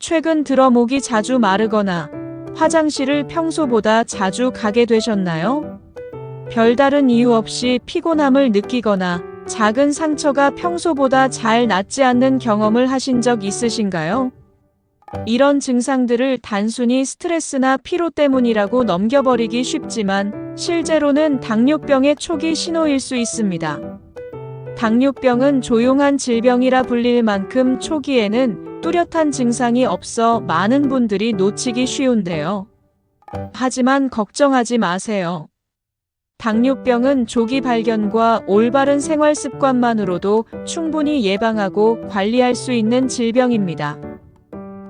최근 들어 목이 자주 마르거나 화장실을 평소보다 자주 가게 되셨나요? 별다른 이유 없이 피곤함을 느끼거나 작은 상처가 평소보다 잘 낫지 않는 경험을 하신 적 있으신가요? 이런 증상들을 단순히 스트레스나 피로 때문이라고 넘겨버리기 쉽지만 실제로는 당뇨병의 초기 신호일 수 있습니다. 당뇨병은 조용한 질병이라 불릴 만큼 초기에는 뚜렷한 증상이 없어 많은 분들이 놓치기 쉬운데요. 하지만 걱정하지 마세요. 당뇨병은 조기 발견과 올바른 생활 습관만으로도 충분히 예방하고 관리할 수 있는 질병입니다.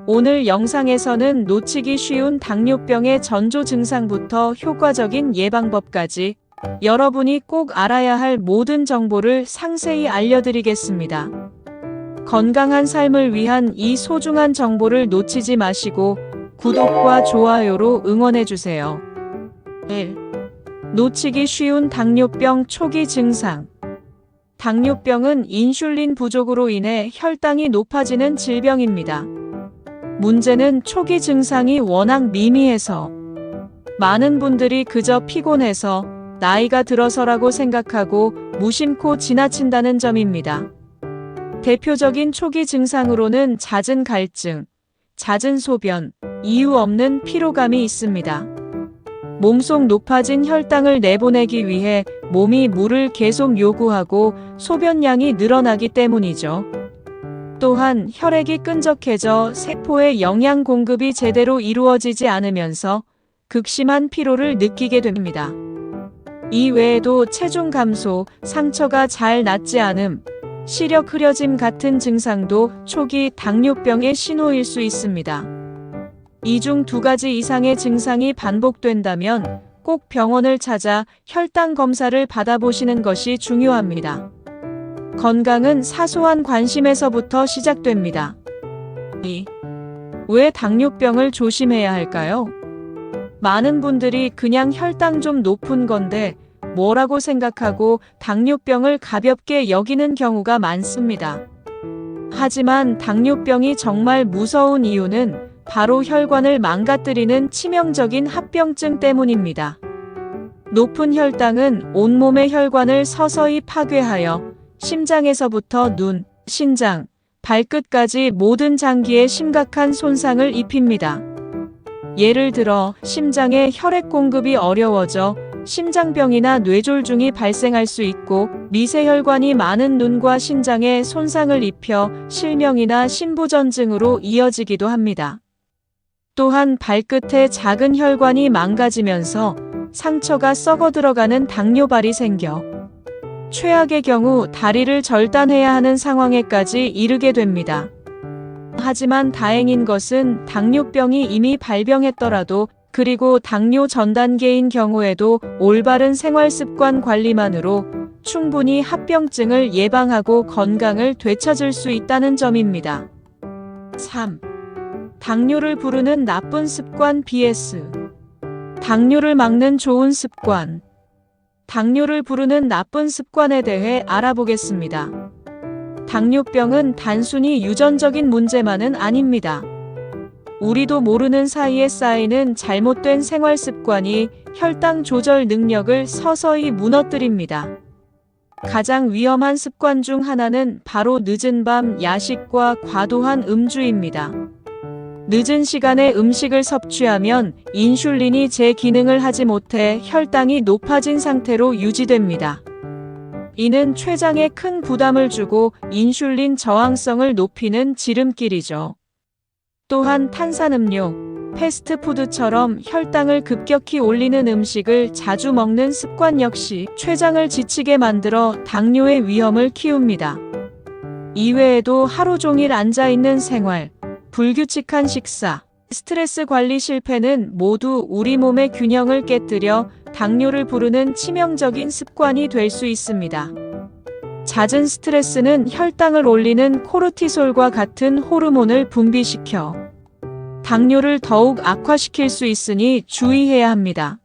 오늘 영상에서는 놓치기 쉬운 당뇨병의 전조 증상부터 효과적인 예방법까지 여러분이 꼭 알아야 할 모든 정보를 상세히 알려드리겠습니다. 건강한 삶을 위한 이 소중한 정보를 놓치지 마시고 구독과 좋아요로 응원해주세요. 1. 놓치기 쉬운 당뇨병 초기 증상. 당뇨병은 인슐린 부족으로 인해 혈당이 높아지는 질병입니다. 문제는 초기 증상이 워낙 미미해서 많은 분들이 그저 피곤해서 나이가 들어서라고 생각하고 무심코 지나친다는 점입니다. 대표적인 초기 증상으로는 잦은 갈증, 잦은 소변, 이유 없는 피로감이 있습니다. 몸속 높아진 혈당을 내보내기 위해 몸이 물을 계속 요구하고 소변량이 늘어나기 때문이죠. 또한 혈액이 끈적해져 세포의 영양 공급이 제대로 이루어지지 않으면서 극심한 피로를 느끼게 됩니다. 이 외에도 체중 감소, 상처가 잘 낫지 않음, 시력 흐려짐 같은 증상도 초기 당뇨병의 신호일 수 있습니다. 이 중 2가지 이상의 증상이 반복된다면 꼭 병원을 찾아 혈당 검사를 받아보시는 것이 중요합니다. 건강은 사소한 관심에서부터 시작됩니다. 2. 왜 당뇨병을 조심해야 할까요? 많은 분들이 그냥 혈당 좀 높은 건데 뭐라고 생각하고 당뇨병을 가볍게 여기는 경우가 많습니다. 하지만 당뇨병이 정말 무서운 이유는 바로 혈관을 망가뜨리는 치명적인 합병증 때문입니다. 높은 혈당은 온몸의 혈관을 서서히 파괴하여 심장에서부터 눈, 신장, 발끝까지 모든 장기에 심각한 손상을 입힙니다. 예를 들어 심장에 혈액 공급이 어려워져 심장병이나 뇌졸중이 발생할 수 있고 미세혈관이 많은 눈과 신장에 손상을 입혀 실명이나 심부전증으로 이어지기도 합니다. 또한 발끝에 작은 혈관이 망가지면서 상처가 썩어 들어가는 당뇨발이 생겨 최악의 경우 다리를 절단해야 하는 상황에까지 이르게 됩니다. 하지만 다행인 것은 당뇨병이 이미 발병했더라도 그리고 당뇨 전 단계인 경우에도 올바른 생활습관 관리만으로 충분히 합병증을 예방하고 건강을 되찾을 수 있다는 점입니다. 3. 당뇨를 부르는 나쁜 습관 vs 당뇨를 막는 좋은 습관. 당뇨를 부르는 나쁜 습관에 대해 알아보겠습니다. 당뇨병은 단순히 유전적인 문제만은 아닙니다. 우리도 모르는 사이에 쌓이는 잘못된 생활 습관이 혈당 조절 능력을 서서히 무너뜨립니다. 가장 위험한 습관 중 하나는 바로 늦은 밤 야식과 과도한 음주입니다. 늦은 시간에 음식을 섭취하면 인슐린이 제 기능을 하지 못해 혈당이 높아진 상태로 유지됩니다. 이는 췌장에 큰 부담을 주고 인슐린 저항성을 높이는 지름길이죠. 또한 탄산음료, 패스트푸드처럼 혈당을 급격히 올리는 음식을 자주 먹는 습관 역시 췌장을 지치게 만들어 당뇨의 위험을 키웁니다. 이외에도 하루 종일 앉아있는 생활, 불규칙한 식사, 스트레스 관리 실패는 모두 우리 몸의 균형을 깨뜨려 당뇨를 부르는 치명적인 습관이 될 수 있습니다. 잦은 스트레스는 혈당을 올리는 코르티솔과 같은 호르몬을 분비시켜 당뇨를 더욱 악화시킬 수 있으니 주의해야 합니다.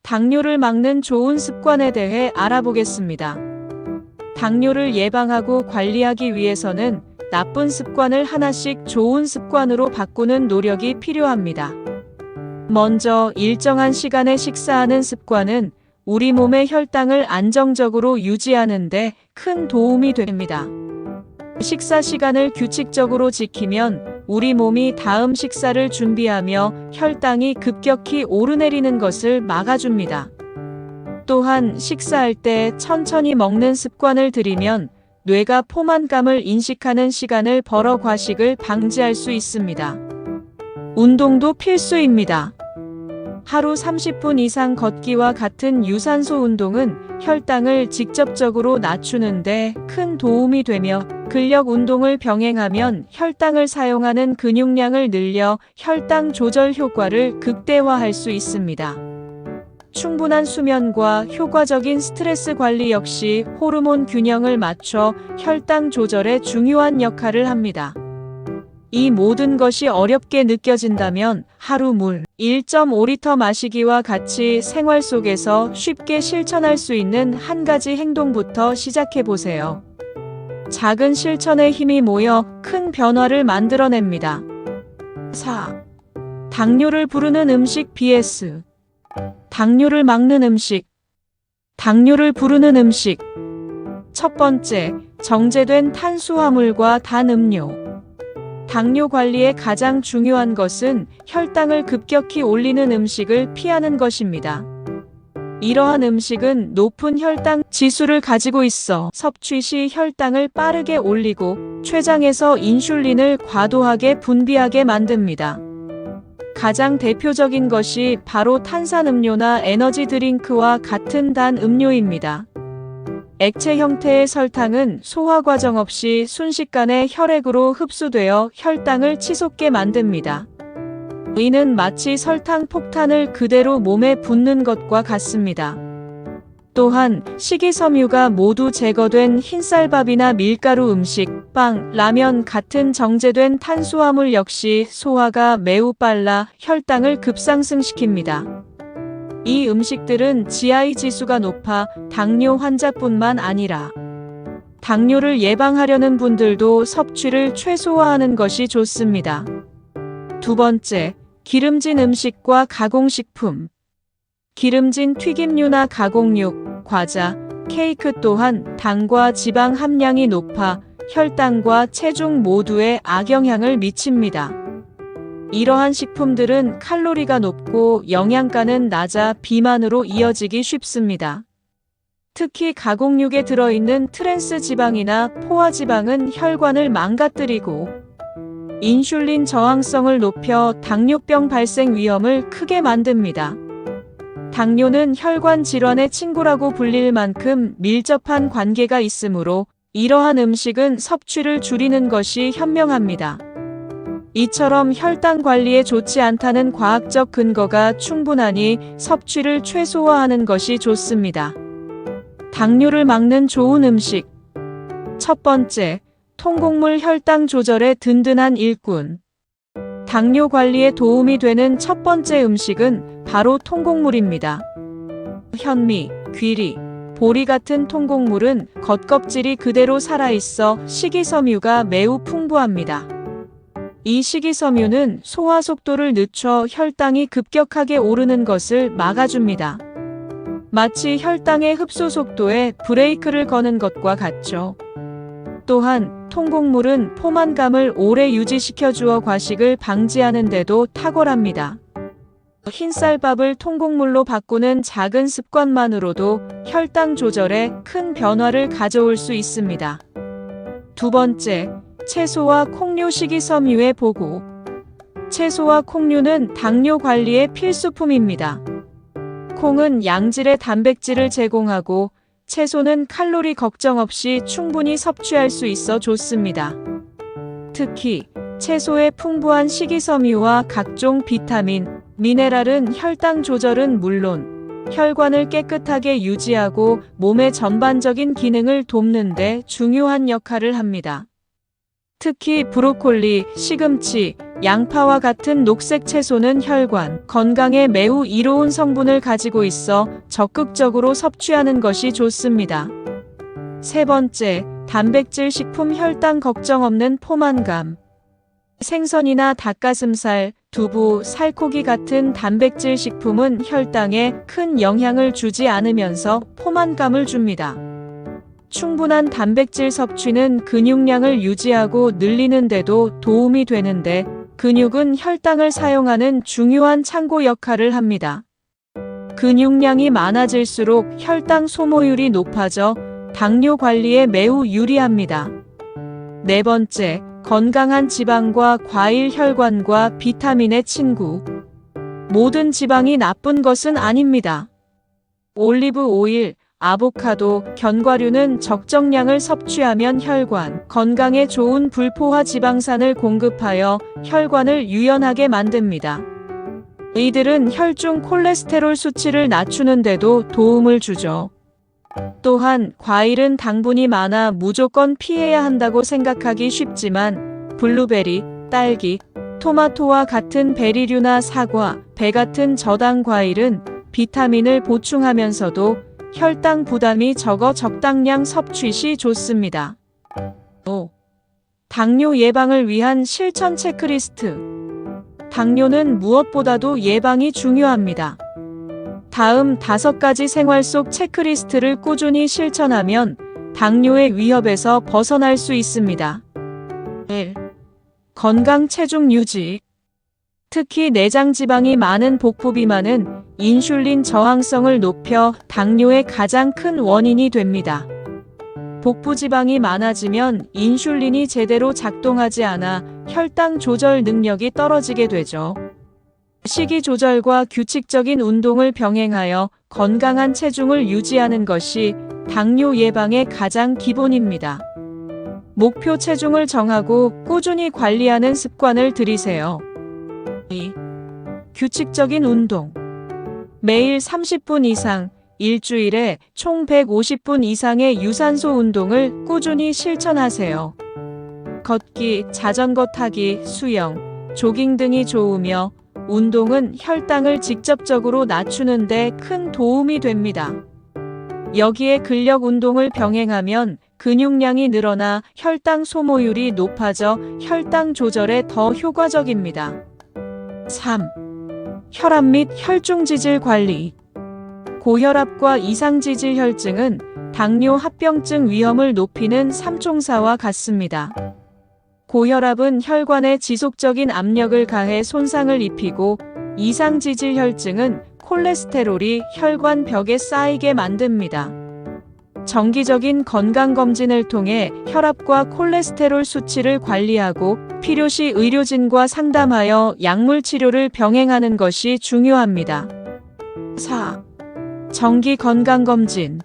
당뇨를 막는 좋은 습관에 대해 알아보겠습니다. 당뇨를 예방하고 관리하기 위해서는 나쁜 습관을 하나씩 좋은 습관으로 바꾸는 노력이 필요합니다. 먼저 일정한 시간에 식사하는 습관은 우리 몸의 혈당을 안정적으로 유지하는 데 큰 도움이 됩니다. 식사 시간을 규칙적으로 지키면 우리 몸이 다음 식사를 준비하며 혈당이 급격히 오르내리는 것을 막아줍니다. 또한 식사할 때 천천히 먹는 습관을 들이면 뇌가 포만감을 인식하는 시간을 벌어 과식을 방지할 수 있습니다. 운동도 필수입니다. 하루 30분 이상 걷기와 같은 유산소 운동은 혈당을 직접적으로 낮추는데 큰 도움이 되며 근력 운동을 병행하면 혈당을 사용하는 근육량을 늘려 혈당 조절 효과를 극대화할 수 있습니다. 충분한 수면과 효과적인 스트레스 관리 역시 호르몬 균형을 맞춰 혈당 조절에 중요한 역할을 합니다. 이 모든 것이 어렵게 느껴진다면 하루 물 1.5리터 마시기와 같이 생활 속에서 쉽게 실천할 수 있는 한 가지 행동부터 시작해 보세요. 작은 실천의 힘이 모여 큰 변화를 만들어냅니다. 4. 당뇨를 부르는 음식 vs 당뇨를 막는 음식. 당뇨를 부르는 음식. 첫 번째, 정제된 탄수화물과 단 음료. 당뇨 관리에 가장 중요한 것은 혈당을 급격히 올리는 음식을 피하는 것입니다. 이러한 음식은 높은 혈당 지수를 가지고 있어 섭취 시 혈당을 빠르게 올리고 췌장에서 인슐린을 과도하게 분비하게 만듭니다. 가장 대표적인 것이 바로 탄산음료나 에너지 드링크와 같은 단 음료입니다. 액체 형태의 설탕은 소화 과정 없이 순식간에 혈액으로 흡수되어 혈당을 치솟게 만듭니다. 이는 마치 설탕 폭탄을 그대로 몸에 붓는 것과 같습니다. 또한 식이섬유가 모두 제거된 흰쌀밥이나 밀가루 음식, 빵, 라면 같은 정제된 탄수화물 역시 소화가 매우 빨라 혈당을 급상승시킵니다. 이 음식들은 GI 지수가 높아 당뇨 환자뿐만 아니라 당뇨를 예방하려는 분들도 섭취를 최소화하는 것이 좋습니다. 두 번째, 기름진 음식과 가공식품. 기름진 튀김류나 가공육, 과자, 케이크 또한 당과 지방 함량이 높아 혈당과 체중 모두에 악영향을 미칩니다. 이러한 식품들은 칼로리가 높고 영양가는 낮아 비만으로 이어지기 쉽습니다. 특히 가공육에 들어있는 트랜스 지방이나 포화 지방은 혈관을 망가뜨리고 인슐린 저항성을 높여 당뇨병 발생 위험을 크게 만듭니다. 당뇨는 혈관 질환의 친구라고 불릴 만큼 밀접한 관계가 있으므로 이러한 음식은 섭취를 줄이는 것이 현명합니다. 이처럼 혈당 관리에 좋지 않다는 과학적 근거가 충분하니 섭취를 최소화하는 것이 좋습니다. 당뇨를 막는 좋은 음식. 첫 번째, 통곡물 혈당 조절에 든든한 일꾼. 당뇨 관리에 도움이 되는 첫 번째 음식은 바로 통곡물입니다. 현미, 귀리, 보리 같은 통곡물은 겉껍질이 그대로 살아있어 식이섬유가 매우 풍부합니다. 이 식이섬유는 소화 속도를 늦춰 혈당이 급격하게 오르는 것을 막아줍니다. 마치 혈당의 흡수 속도에 브레이크를 거는 것과 같죠. 또한 통곡물은 포만감을 오래 유지시켜주어 과식을 방지하는 데도 탁월합니다. 흰쌀밥을 통곡물로 바꾸는 작은 습관만으로도 혈당 조절에 큰 변화를 가져올 수 있습니다. 두 번째, 채소와 콩류 식이섬유의 보고. 채소와 콩류는 당뇨 관리의 필수품입니다. 콩은 양질의 단백질을 제공하고 채소는 칼로리 걱정 없이 충분히 섭취할 수 있어 좋습니다. 특히 채소의 풍부한 식이섬유와 각종 비타민, 미네랄은 혈당 조절은 물론 혈관을 깨끗하게 유지하고 몸의 전반적인 기능을 돕는 데 중요한 역할을 합니다. 특히 브로콜리, 시금치, 양파와 같은 녹색 채소는 혈관 건강에 매우 이로운 성분을 가지고 있어 적극적으로 섭취하는 것이 좋습니다. 세 번째, 단백질 식품 혈당 걱정 없는 포만감. 생선이나 닭가슴살, 두부, 살코기 같은 단백질 식품은 혈당에 큰 영향을 주지 않으면서 포만감을 줍니다. 충분한 단백질 섭취는 근육량을 유지하고 늘리는 데도 도움이 되는데, 근육은 혈당을 사용하는 중요한 창고 역할을 합니다. 근육량이 많아질수록 혈당 소모율이 높아져 당뇨 관리에 매우 유리합니다. 네 번째, 건강한 지방과 과일 혈관과 비타민의 친구. 모든 지방이 나쁜 것은 아닙니다. 올리브 오일, 아보카도, 견과류는 적정량을 섭취하면 혈관, 건강에 좋은 불포화 지방산을 공급하여 혈관을 유연하게 만듭니다. 이들은 혈중 콜레스테롤 수치를 낮추는 데도 도움을 주죠. 또한 과일은 당분이 많아 무조건 피해야 한다고 생각하기 쉽지만 블루베리, 딸기, 토마토와 같은 베리류나 사과, 배 같은 저당 과일은 비타민을 보충하면서도 혈당 부담이 적어 적당량 섭취 시 좋습니다. 5. 당뇨 예방을 위한 실천 체크리스트. 당뇨는 무엇보다도 예방이 중요합니다. 다음 5가지 생활 속 체크리스트를 꾸준히 실천하면 당뇨의 위협에서 벗어날 수 있습니다. 1. 건강 체중 유지. 특히 내장 지방이 많은 복부 비만은 인슐린 저항성을 높여 당뇨의 가장 큰 원인이 됩니다. 복부 지방이 많아지면 인슐린이 제대로 작동하지 않아 혈당 조절 능력이 떨어지게 되죠. 식이 조절과 규칙적인 운동을 병행하여 건강한 체중을 유지하는 것이 당뇨 예방의 가장 기본입니다. 목표 체중을 정하고 꾸준히 관리하는 습관을 들이세요. 2. 규칙적인 운동. 매일 30분 이상, 일주일에 총 150분 이상의 유산소 운동을 꾸준히 실천하세요. 걷기, 자전거 타기, 수영, 조깅 등이 좋으며 운동은 혈당을 직접적으로 낮추는 데 큰 도움이 됩니다. 여기에 근력 운동을 병행하면 근육량이 늘어나 혈당 소모율이 높아져 혈당 조절에 더 효과적입니다. 3. 혈압 및 혈중지질 관리. 고혈압과 이상지질혈증은 당뇨 합병증 위험을 높이는 3총사와 같습니다. 고혈압은 혈관에 지속적인 압력을 가해 손상을 입히고 이상지질혈증은 콜레스테롤이 혈관 벽에 쌓이게 만듭니다. 정기적인 건강검진을 통해 혈압과 콜레스테롤 수치를 관리하고 필요시 의료진과 상담하여 약물 치료를 병행하는 것이 중요합니다. 4. 정기 건강검진.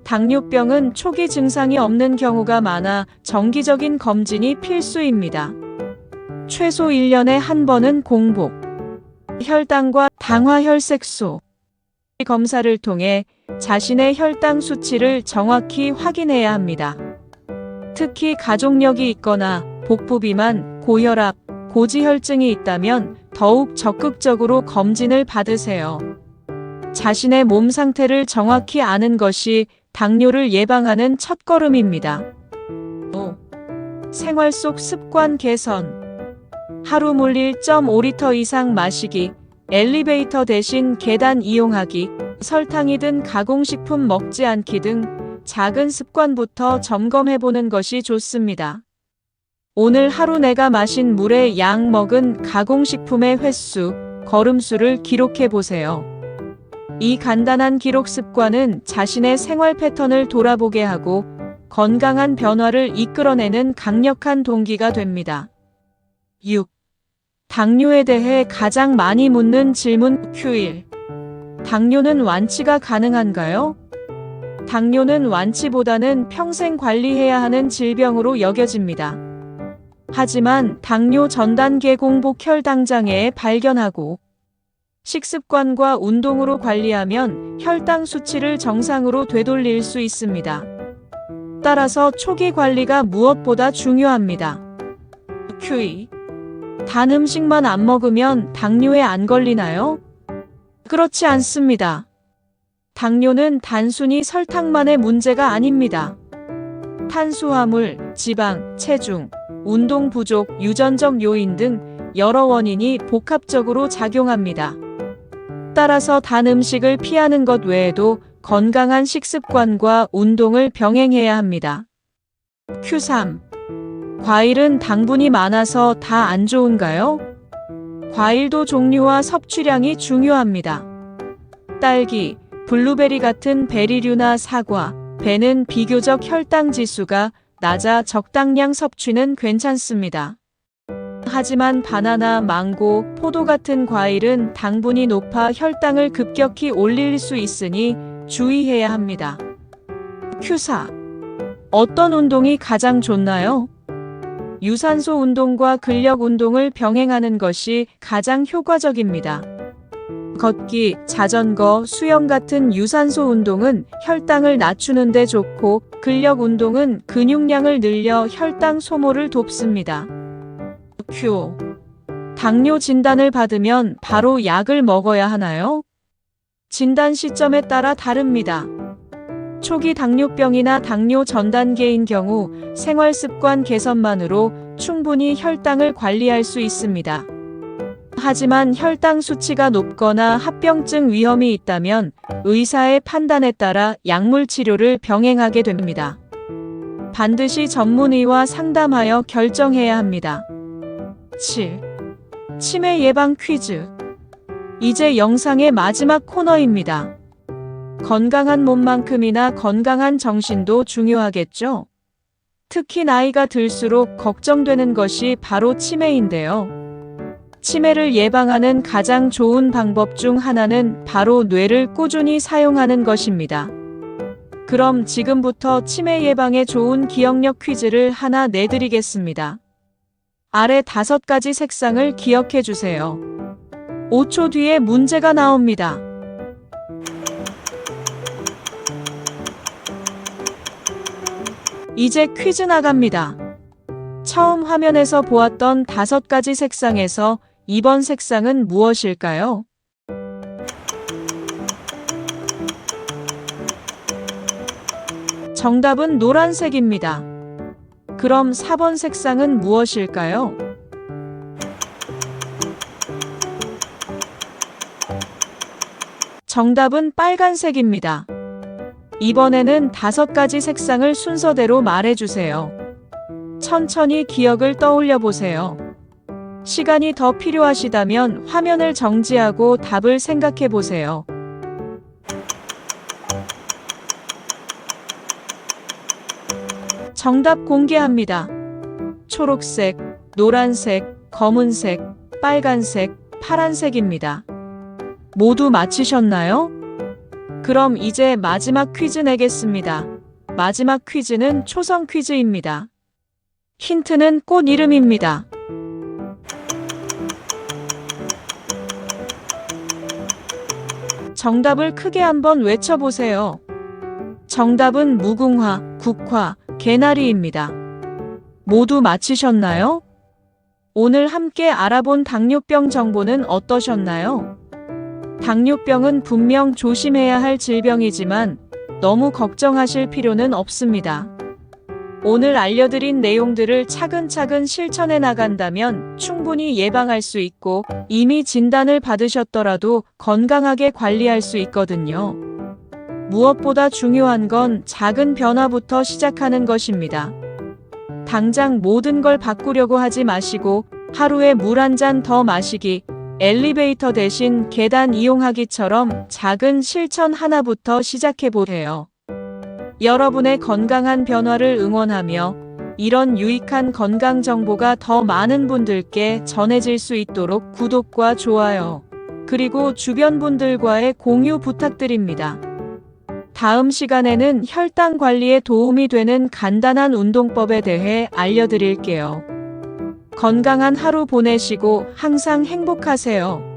당뇨병은 초기 증상이 없는 경우가 많아 정기적인 검진이 필수입니다. 최소 1년에 한 번은 공복, 혈당과 당화혈색소 검사를 통해 자신의 혈당 수치를 정확히 확인해야 합니다. 특히 가족력이 있거나 복부 비만, 고혈압, 고지혈증이 있다면 더욱 적극적으로 검진을 받으세요. 자신의 몸 상태를 정확히 아는 것이 당뇨를 예방하는 첫걸음입니다. 5. 생활 속 습관 개선. 하루 물 1.5리터 이상 마시기, 엘리베이터 대신 계단 이용하기, 설탕이 든 가공식품 먹지 않기 등 작은 습관부터 점검해보는 것이 좋습니다. 오늘 하루 내가 마신 물의 양, 먹은 가공식품의 횟수, 걸음수를 기록해보세요. 이 간단한 기록 습관은 자신의 생활 패턴을 돌아보게 하고 건강한 변화를 이끌어내는 강력한 동기가 됩니다. 6. 당뇨에 대해 가장 많이 묻는 질문 Q1. 당뇨는 완치가 가능한가요? 당뇨는 완치보다는 평생 관리해야 하는 질병으로 여겨집니다. 하지만 당뇨 전 단계 공복 혈당장애 발견하고 식습관과 운동으로 관리하면 혈당 수치를 정상으로 되돌릴 수 있습니다. 따라서 초기 관리가 무엇보다 중요합니다. Q2. 단 음식만 안 먹으면 당뇨에 안 걸리나요? 그렇지 않습니다. 당뇨는 단순히 설탕만의 문제가 아닙니다. 탄수화물, 지방, 체중, 운동 부족, 유전적 요인 등 여러 원인이 복합적으로 작용합니다. 따라서 단 음식을 피하는 것 외에도 건강한 식습관과 운동을 병행해야 합니다. Q3. 과일은 당분이 많아서 다 안 좋은가요? 과일도 종류와 섭취량이 중요합니다. 딸기, 블루베리 같은 베리류나 사과, 배는 비교적 혈당 지수가 낮아 적당량 섭취는 괜찮습니다. 하지만 바나나, 망고, 포도 같은 과일은 당분이 높아 혈당을 급격히 올릴 수 있으니 주의해야 합니다. Q4. 어떤 운동이 가장 좋나요? 유산소 운동과 근력 운동을 병행하는 것이 가장 효과적입니다. 걷기, 자전거, 수영 같은 유산소 운동은 혈당을 낮추는 데 좋고 근력 운동은 근육량을 늘려 혈당 소모를 돕습니다. Q. 당뇨 진단을 받으면 바로 약을 먹어야 하나요? 진단 시점에 따라 다릅니다. 초기 당뇨병이나 당뇨 전 단계인 경우 생활습관 개선만으로 충분히 혈당을 관리할 수 있습니다. 하지만 혈당 수치가 높거나 합병증 위험이 있다면 의사의 판단에 따라 약물 치료를 병행하게 됩니다. 반드시 전문의와 상담하여 결정해야 합니다. 7. 치매 예방 퀴즈. 이제 영상의 마지막 코너입니다. 건강한 몸만큼이나 건강한 정신도 중요하겠죠? 특히 나이가 들수록 걱정되는 것이 바로 치매인데요. 치매를 예방하는 가장 좋은 방법 중 하나는 바로 뇌를 꾸준히 사용하는 것입니다. 그럼 지금부터 치매 예방에 좋은 기억력 퀴즈를 하나 내드리겠습니다. 아래 5가지 색상을 기억해 주세요. 5초 뒤에 문제가 나옵니다. 이제 퀴즈 나갑니다. 처음 화면에서 보았던 5가지 색상에서 이번 색상은 무엇일까요? 정답은 노란색입니다. 그럼 4번 색상은 무엇일까요? 정답은 빨간색입니다. 이번에는 5가지 색상을 순서대로 말해주세요. 천천히 기억을 떠올려 보세요. 시간이 더 필요하시다면 화면을 정지하고 답을 생각해 보세요. 정답 공개합니다. 초록색, 노란색, 검은색, 빨간색, 파란색입니다. 모두 맞히셨나요? 그럼 이제 마지막 퀴즈 내겠습니다. 마지막 퀴즈는 초성 퀴즈입니다. 힌트는 꽃 이름입니다. 정답을 크게 한번 외쳐보세요. 정답은 무궁화, 국화, 개나리입니다. 모두 맞히셨나요? 오늘 함께 알아본 당뇨병 정보는 어떠셨나요? 당뇨병은 분명 조심해야 할 질병이지만 너무 걱정하실 필요는 없습니다. 오늘 알려드린 내용들을 차근차근 실천해 나간다면 충분히 예방할 수 있고 이미 진단을 받으셨더라도 건강하게 관리할 수 있거든요. 무엇보다 중요한 건 작은 변화부터 시작하는 것입니다. 당장 모든 걸 바꾸려고 하지 마시고 하루에 물 한 잔 더 마시기, 엘리베이터 대신 계단 이용하기처럼 작은 실천 하나부터 시작해 보세요. 여러분의 건강한 변화를 응원하며 이런 유익한 건강 정보가 더 많은 분들께 전해질 수 있도록 구독과 좋아요, 그리고 주변 분들과의 공유 부탁드립니다. 다음 시간에는 혈당 관리에 도움이 되는 간단한 운동법에 대해 알려드릴게요. 건강한 하루 보내시고 항상 행복하세요.